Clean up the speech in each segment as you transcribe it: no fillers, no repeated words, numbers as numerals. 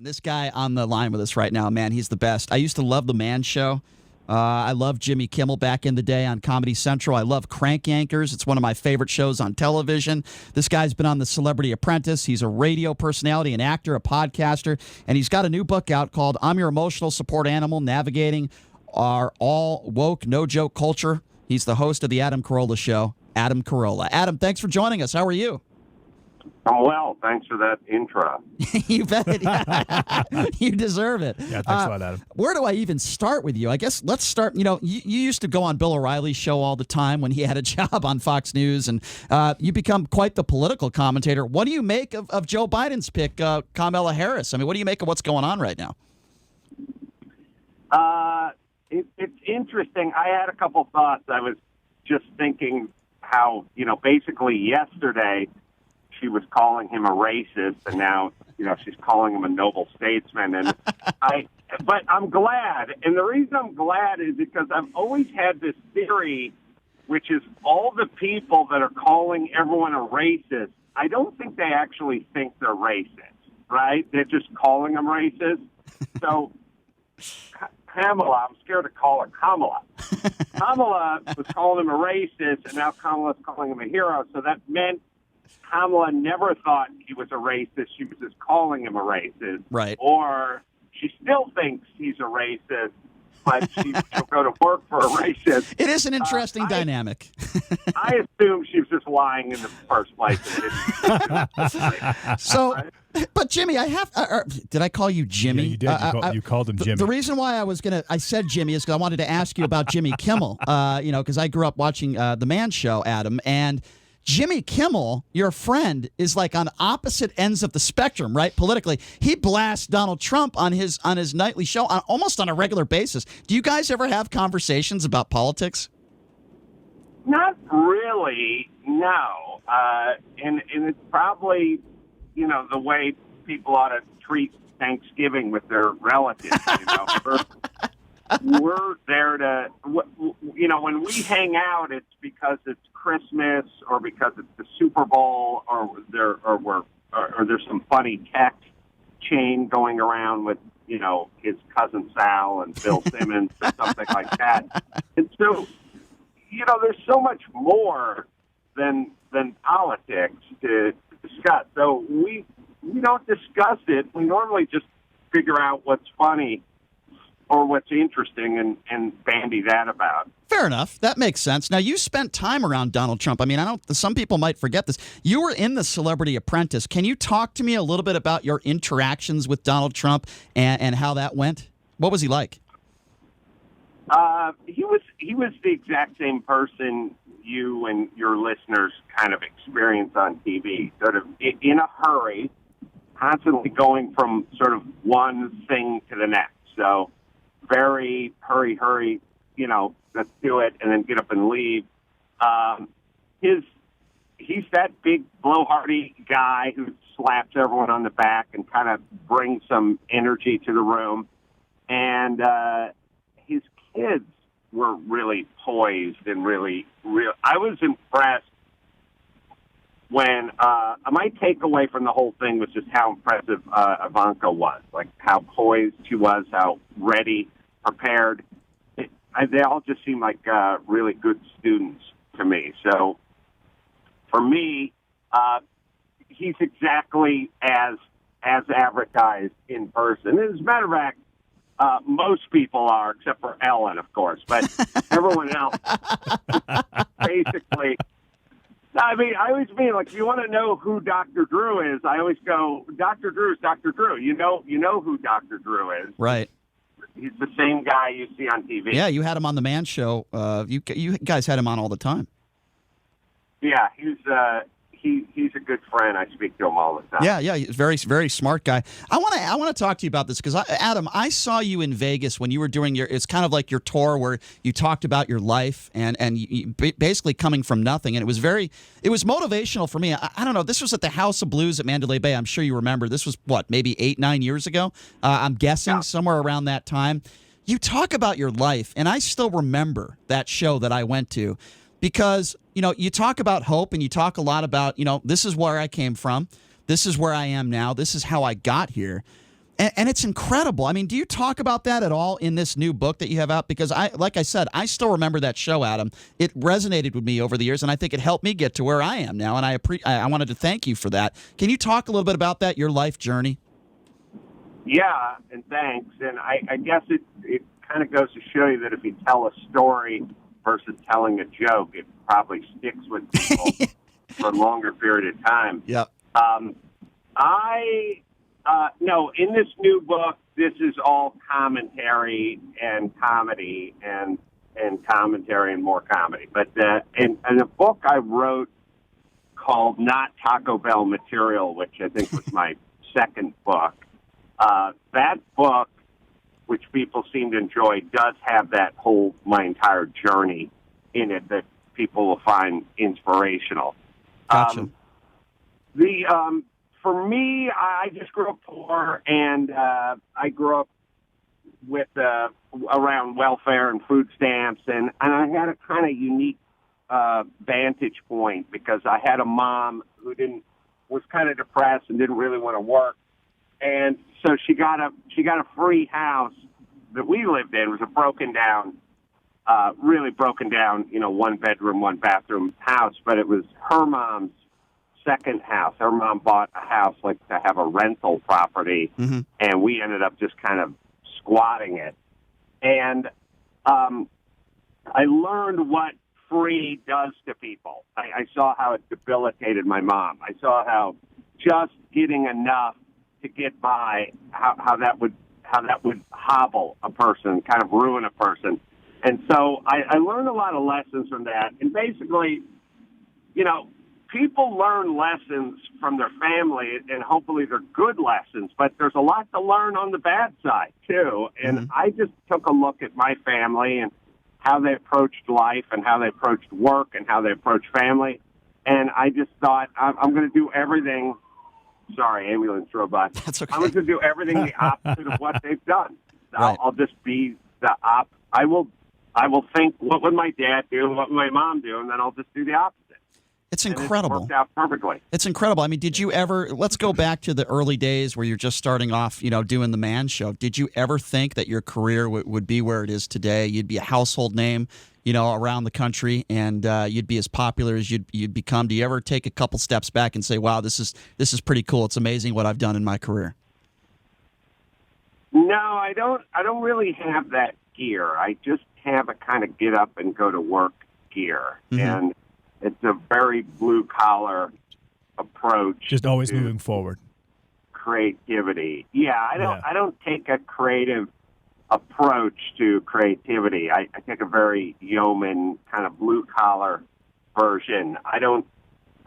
this guy on the line with us right now, man, he's the best. I used to love The Man Show. I love Jimmy Kimmel back in the day on Comedy Central. I love Crank Yankers. It's one of my favorite shows on television. This guy's been on The Celebrity Apprentice. He's a radio personality, an actor, a podcaster, and he's got a new book out called I'm Your Emotional Support Animal, Navigating Our All Woke, No Joke Culture. He's the host of The Adam Carolla Show, Adam Carolla. Adam, thanks for joining us. How are you? I'm well. Thanks for that intro. You bet. You deserve it. Yeah, thanks a lot, Adam. Where do I even start with you? I guess let's start. You used to go on Bill O'Reilly's show all the time when he had a job on Fox News, and you become quite the political commentator. What do you make of Joe Biden's pick, Kamala Harris? I mean, what do you make of what's going on right now? It's interesting. I had a couple thoughts. I was just thinking how, basically yesterday she was calling him a racist, and now, she's calling him a noble statesman. And but I'm glad. And the reason I'm glad is because I've always had this theory, which is all the people that are calling everyone a racist, I don't think they actually think they're racist, right? They're just calling them racist. So Kamala, I'm scared to call her Kamala. Kamala was calling him a racist, and now Kamala's calling him a hero. So that meant Kamala never thought he was a racist. She was just calling him a racist. Right. Or she still thinks he's a racist, but she'll go to work for a racist. It is an interesting dynamic. I assume she was just lying in the first place. So, but Jimmy, did I call you Jimmy? Yeah, you did. You called him Jimmy. The reason why I said Jimmy is because I wanted to ask you about Jimmy Kimmel, because I grew up watching The Man Show, Adam, and Jimmy Kimmel, your friend, is like on opposite ends of the spectrum, right? Politically, he blasts Donald Trump on his nightly show almost on a regular basis. Do you guys ever have conversations about politics? Not really, no. And it's probably, the way people ought to treat Thanksgiving with their relatives. We're there to, when we hang out, it's because it's Christmas or because it's the Super Bowl or there's some funny text chain going around with, his cousin Sal and Bill Simmons or something like that. And so, there's so much more than politics to discuss. So we don't discuss it. We normally just figure out what's funny or what's interesting and bandy that about. Fair enough. That makes sense. Now, you spent time around Donald Trump. I mean, some people might forget this. You were in The Celebrity Apprentice. Can you talk to me a little bit about your interactions with Donald Trump and how that went? What was he like? He was the exact same person you and your listeners kind of experience on TV, sort of in a hurry, constantly going from sort of one thing to the next. So very hurry, let's do it, and then get up and leave. He's that big blowhardy guy who slaps everyone on the back and kind of brings some energy to the room. And his kids were really poised and really real. I was impressed when my takeaway from the whole thing was just how impressive Ivanka was, like how poised she was, how ready, prepared. They all just seem like really good students to me. So for me, he's exactly as advertised in person. As a matter of fact, most people are, except for Ellen, of course, but everyone else basically. I mean, I always mean, like, if you want to know who Dr. Drew is, I always go, Dr. Drew is Dr. Drew. You know who Dr. Drew is. Right. He's the same guy you see on TV. Yeah, you had him on The Man Show. You guys had him on all the time. Yeah, he's a good friend. I speak to him all the time. Yeah, he's a very, very smart guy. I want to talk to you about this because, Adam, I saw you in Vegas when you were doing it's kind of like your tour where you talked about your life and you basically coming from nothing. And it was motivational for me. I don't know. This was at the House of Blues at Mandalay Bay. I'm sure you remember. This was, maybe 8-9 years ago? I'm guessing somewhere around that time. You talk about your life, and I still remember that show that I went to because, you talk about hope and you talk a lot about, this is where I came from. This is where I am now. This is how I got here. And it's incredible. I mean, do you talk about that at all in this new book that you have out? Because like I said, I still remember that show, Adam. It resonated with me over the years, and I think it helped me get to where I am now. And I wanted to thank you for that. Can you talk a little bit about that, your life journey? Yeah, and thanks. And I guess it kind of goes to show you that if you tell a story versus telling a joke, it probably sticks with people for a longer period of time. Yep. No, in this new book, this is all commentary and comedy and commentary and more comedy. But in a book I wrote called Not Taco Bell Material, which I think was my second book, that book, which people seem to enjoy, does have my entire journey in it that people will find inspirational. Gotcha. For me, I just grew up poor, and I grew up with around welfare and food stamps, and I had a kind of unique vantage point because I had a mom who was kind of depressed and didn't really want to work, and so she got a free house that we lived in. It was a really broken down, 1 bedroom, 1 bathroom house, but it was her mom's second house. Her mom bought a house to have a rental property, and we ended up just kind of squatting it. And I learned what free does to people. I saw how it debilitated my mom. I saw how just getting enough to get by, how that would hobble a person, kind of ruin a person. And so I learned a lot of lessons from that. And basically, people learn lessons from their family, and hopefully they're good lessons, but there's a lot to learn on the bad side, too. And I just took a look at my family and how they approached life and how they approached work and how they approached family. And I just thought, I'm going to do everything. Sorry, ambulance robot. That's okay. I'm going to do everything the opposite of what they've done. Right. I'll just be the I will think, what would my dad do, what would my mom do, and then I'll just do the opposite. It's incredible. It worked out perfectly. It's incredible. I mean, did you ever, let's go back to the early days where you're just starting off, doing the Man Show. Did you ever think that your career would be where it is today? You'd be a household name, around the country, and you'd be as popular as you'd become. Do you ever take a couple steps back and say, wow, this is pretty cool. It's amazing what I've done in my career? No, I don't really have that gear. I just have a kind of get up and go to work gear. And it's a very blue-collar approach. Just always moving forward. Creativity. Yeah, I don't take a creative approach to creativity. I take a very yeoman, kind of blue-collar version. I don't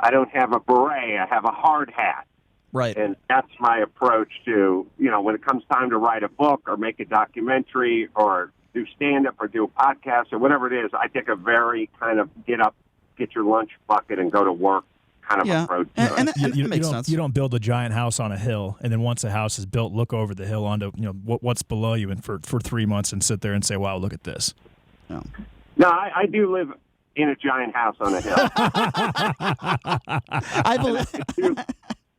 have a beret. I have a hard hat. Right. And that's my approach to, when it comes time to write a book or make a documentary or do stand-up or do a podcast or whatever it is, I take a very kind of get up, get your lunch bucket, and go to work kind of approach. And that makes sense. You don't build a giant house on a hill, and then once the house is built, look over the hill onto what's below you, and for 3 months and sit there and say, "Wow, look at this." No, I do live in a giant house on a hill.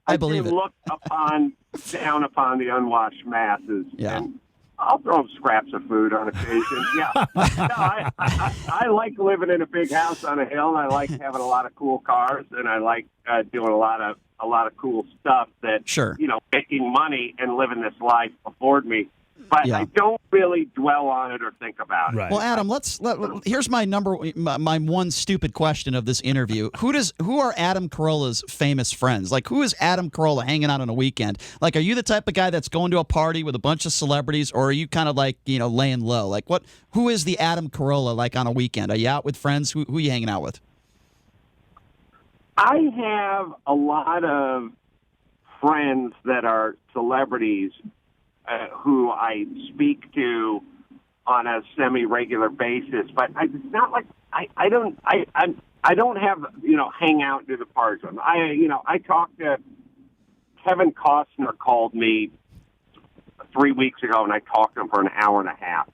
I believe it. Look down upon the unwashed masses. Yeah. And I'll throw scraps of food on occasion. Yeah. No, I like living in a big house on a hill, and I like having a lot of cool cars, and I like doing a lot of cool stuff that, making money and living this life afford me. But I don't really dwell on it or think about it. Right. Well, Adam, here's my one stupid question of this interview. Who are Adam Carolla's famous friends? Like, who is Adam Carolla hanging out on a weekend? Like, are you the type of guy that's going to a party with a bunch of celebrities, or are you kind of like, laying low? Like, who is the Adam Carolla like on a weekend? Are you out with friends? Who are you hanging out with? I have a lot of friends that are celebrities who I speak to on a semi-regular basis, but it's not like I don't have hang out and do the parties with them. I talked to Kevin Costner called me 3 weeks ago, and I talked to him for an hour and a half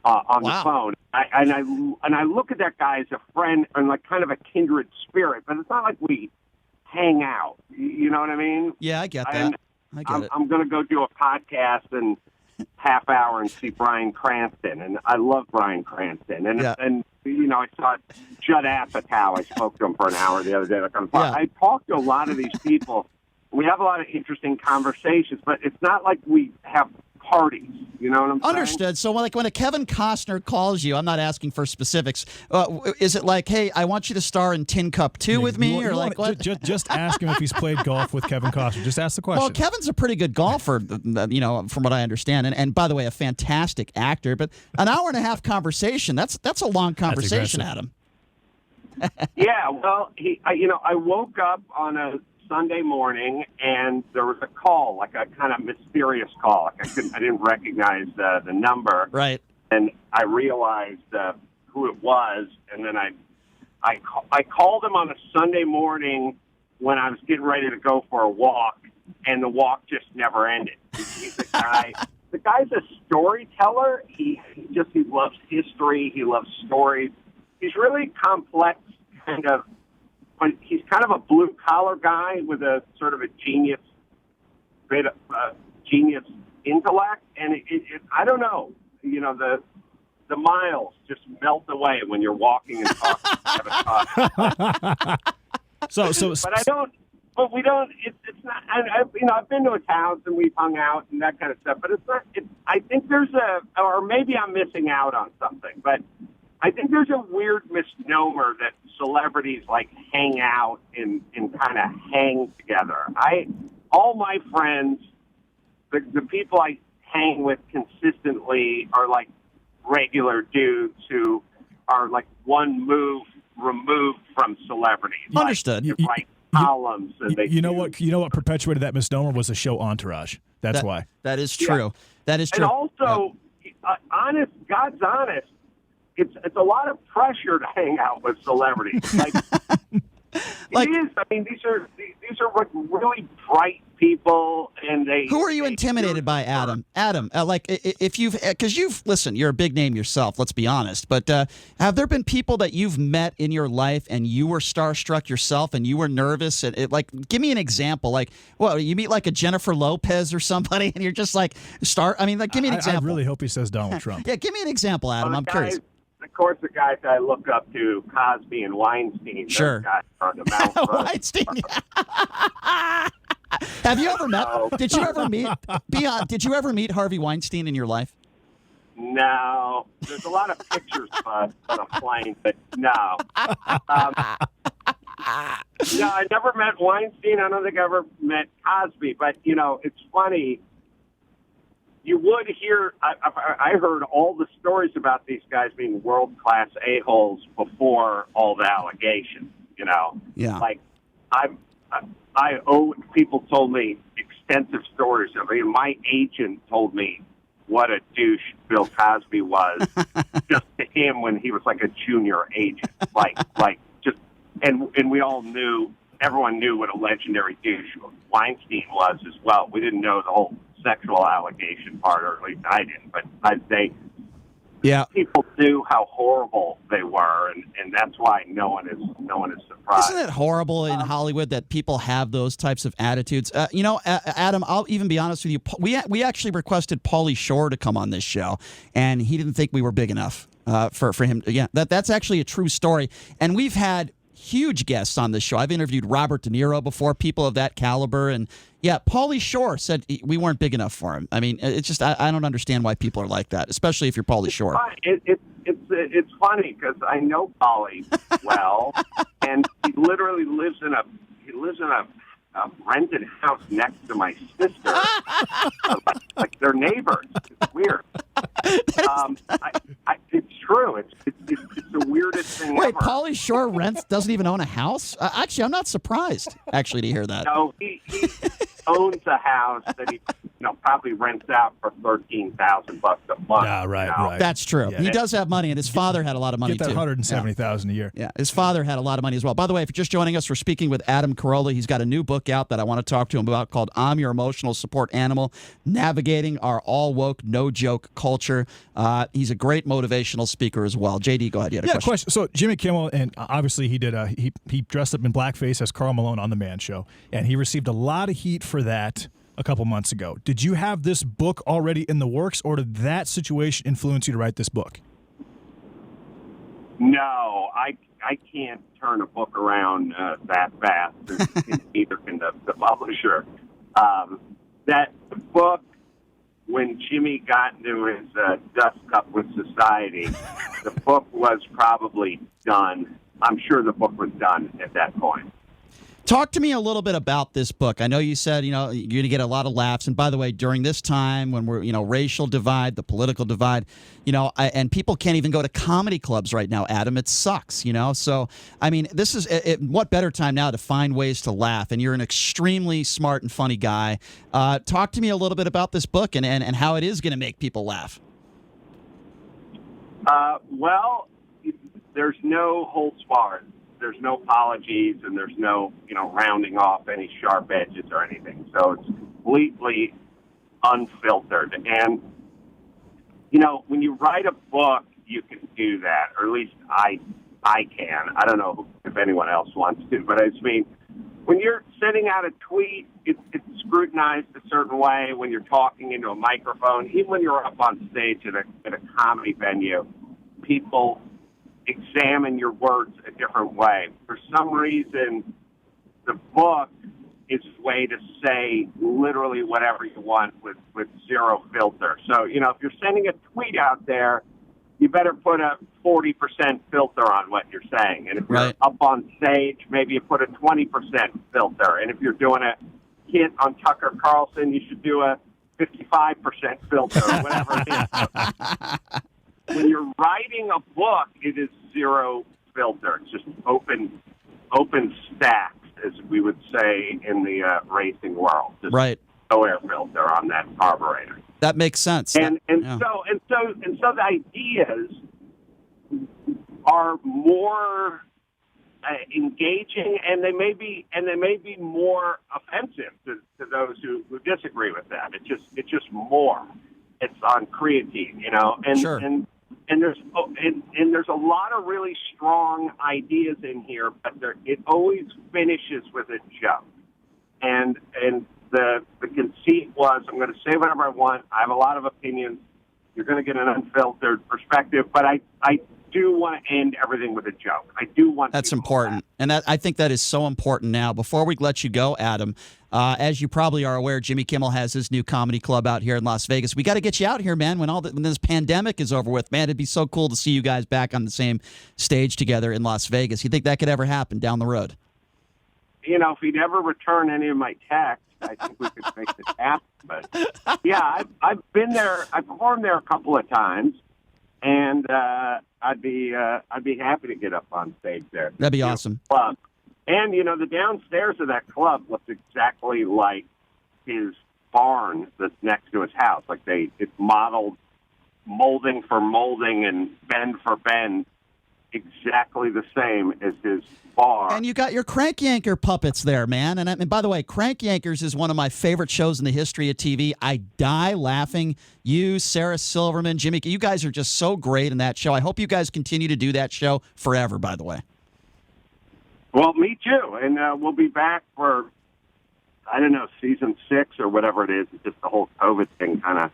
on the phone. I look at that guy as a friend and like kind of a kindred spirit, but it's not like we hang out. You know what I mean? Yeah, I get that. I get it. I'm going to go do a podcast in half hour and see Bryan Cranston, and I love Bryan Cranston. And you know, I saw Judd Apatow. I spoke to him for an hour the other day. I talked to a lot of these people. We have a lot of interesting conversations, but it's not like we have parties. You know what I'm saying? Understood. So, like, when a Kevin Costner calls you, I'm not asking for specifics. Is it like, hey, I want you to star in Tin Cup 2 with me, or like what? Just ask him if he's played golf with Kevin Costner. Just ask the question. Well, Kevin's a pretty good golfer, you know, from what I understand, and by the way, a fantastic actor. But an hour and a half conversation—that's a long conversation, Adam. Yeah. Well, I woke up on a Sunday morning, and there was a call, like a kind of mysterious call. Like I didn't recognize the number. Right. And I realized who it was, and then I called him on a Sunday morning when I was getting ready to go for a walk, and the walk just never ended. He's a guy. The guy's a storyteller. He loves history. He loves stories. He's really complex, kind of. But he's kind of a blue-collar guy with a sort of a genius intellect, and I don't know. You know, the miles just melt away when you're walking and talking. But I don't. But we don't. It's not. I've been to his house and we've hung out and that kind of stuff. But it's not. I think there's or maybe I'm missing out on something, but I think there's a weird misnomer that celebrities like hang out and kind of hang together. All my friends, the people I hang with consistently are like regular dudes who are like one move removed from celebrities. Understood. Like, write columns and they. You know what perpetuated that misnomer was the show Entourage. That's why. That is true. Yeah. That is true. And also, God's honest. It's a lot of pressure to hang out with celebrities. Like, it is. I mean, these are like really bright people, and they. Who are you intimidated by, Adam? Adam, listen, you're a big name yourself. Let's be honest. But have there been people that you've met in your life and you were starstruck yourself and you were nervous? And give me an example. Like, well, you meet like a Jennifer Lopez or somebody, and you're just like give me an example. I really hope he says Donald Trump. Yeah, give me an example, Adam. I'm curious. Of course, the guys I look up to, Cosby and Weinstein. Sure. Those guys are on the Mount Weinstein. Have you ever met? Did you ever meet Harvey Weinstein in your life? No. There's a lot of pictures on a plane, but no. No, I never met Weinstein. I don't think I ever met Cosby. But, it's funny. You would hear, I heard all the stories about these guys being world-class a-holes before all the allegations, Yeah. Like, people told me extensive stories. I mean, my agent told me what a douche Bill Cosby was just to him when he was like a junior agent. And we all knew, everyone knew what a legendary douche Weinstein was as well. We didn't know the whole sexual allegation part, or at least I didn't, but people knew how horrible they were, and that's why no one is surprised. Isn't it horrible in Hollywood that people have those types of attitudes? Adam, I'll even be honest with you. We actually requested Pauly Shore to come on this show, and he didn't think we were big enough for him. Yeah, that's actually a true story, and we've had huge guests on this show. I've interviewed Robert De Niro before, people of that caliber, and yeah, Pauly Shore said we weren't big enough for him. I mean, it's just I don't understand why people are like that, especially if you're Pauly Shore. It's funny because I know Pauly well, and he literally lives in a rented house next to my sister. like they're neighbors. It's weird. It's true. It's the weirdest thing Wait, ever. Pauly Shore doesn't even own a house? Actually, I'm not surprised, to hear that. No, he owns a house that he probably rents out for $13,000 a month. Yeah, right. That's true. Yeah. He does have money, and his father had a lot of money Get that too. $170,000 a year. Yeah, his father had a lot of money as well. By the way, if you're just joining us, we're speaking with Adam Carolla. He's got a new book out that I want to talk to him about called "I'm Your Emotional Support Animal: Navigating Our All Woke, No Joke Culture." He's a great motivational speaker as well. JD, go ahead. You had a question. So Jimmy Kimmel, and obviously he did he dressed up in blackface as Karl Malone on The Man Show, and he received a lot of heat for that a couple months ago. Did you have this book already in the works, or did that situation influence you to write this book? No, I can't turn a book around that fast. Neither can the publisher. That book, when Jimmy got into his dust up with society, the book was probably done. I'm sure the book was done at that point. Talk to me a little bit about this book. I know you said, you're going to get a lot of laughs. And by the way, during this time when we're, racial divide, the political divide, and people can't even go to comedy clubs right now, Adam, it sucks, So, I mean, this is what better time now to find ways to laugh. And you're an extremely smart and funny guy. Talk to me a little bit about this book and how it is going to make people laugh. Well, there's no holds barred. There's no apologies, and there's no, rounding off any sharp edges or anything. So it's completely unfiltered. And, when you write a book, you can do that, or at least I can. I don't know if anyone else wants to, but I just mean, when you're sending out a tweet, it's scrutinized a certain way. When you're talking into a microphone, even when you're up on stage at a comedy venue, people examine your words a different way. For some reason, the book is a way to say literally whatever you want with zero filter. So, if you're sending a tweet out there, you better put a 40% filter on what you're saying. And if you're up on stage, maybe you put a 20% filter. And if you're doing a hit on Tucker Carlson, you should do a 55% filter or whatever it is. When you're writing a book, it is zero filter. It's just open stacks, as we would say in the racing world. Just no air filter on that carburetor. That makes sense. And so the ideas are more engaging, and they may be more offensive to those who disagree with them. It's just more. It's on creatine, and sure. And there's a lot of really strong ideas in here, but it always finishes with a joke. And the conceit was, I'm going to say whatever I want. I have a lot of opinions. You're going to get an unfiltered perspective, but I do want to end everything with a joke. I do want. That's important, and I think that is so important now. Before we let you go, Adam, as you probably are aware, Jimmy Kimmel has his new comedy club out here in Las Vegas. We got to get you out here, man. When this pandemic is over with, man, it'd be so cool to see you guys back on the same stage together in Las Vegas. You think that could ever happen down the road? If he'd ever return any of my texts, I think we could make this happen. But yeah, I've been there. I performed there a couple of times. And I'd be happy to get up on stage there. That'd be awesome. Club. And the downstairs of that club looks exactly like his barn that's next to his house. Like it's modeled molding for molding and bend for bend, exactly the same as his bar. And you got your Crank Yanker puppets there, man. And by the way, Crank Yankers is one of my favorite shows in the history of TV. I die laughing. You, Sarah Silverman, Jimmy, you guys are just so great in that show. I hope you guys continue to do that show forever, by the way. Well, me too. And we'll be back for, I don't know, season 6 or whatever it is. It's just the whole COVID thing kind of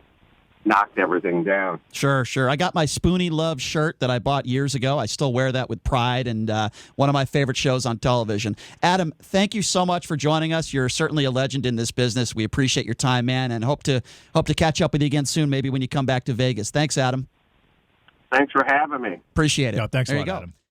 knocked everything down. Sure. I got my Spoonie Love shirt that I bought years ago. I still wear that with pride, and one of my favorite shows on television. Adam, thank you so much for joining us. You're certainly a legend in this business. We appreciate your time, man, and hope to catch up with you again soon, maybe when you come back to Vegas. Thanks, Adam. Thanks for having me. Appreciate it. No, thanks there a lot, you go. Adam.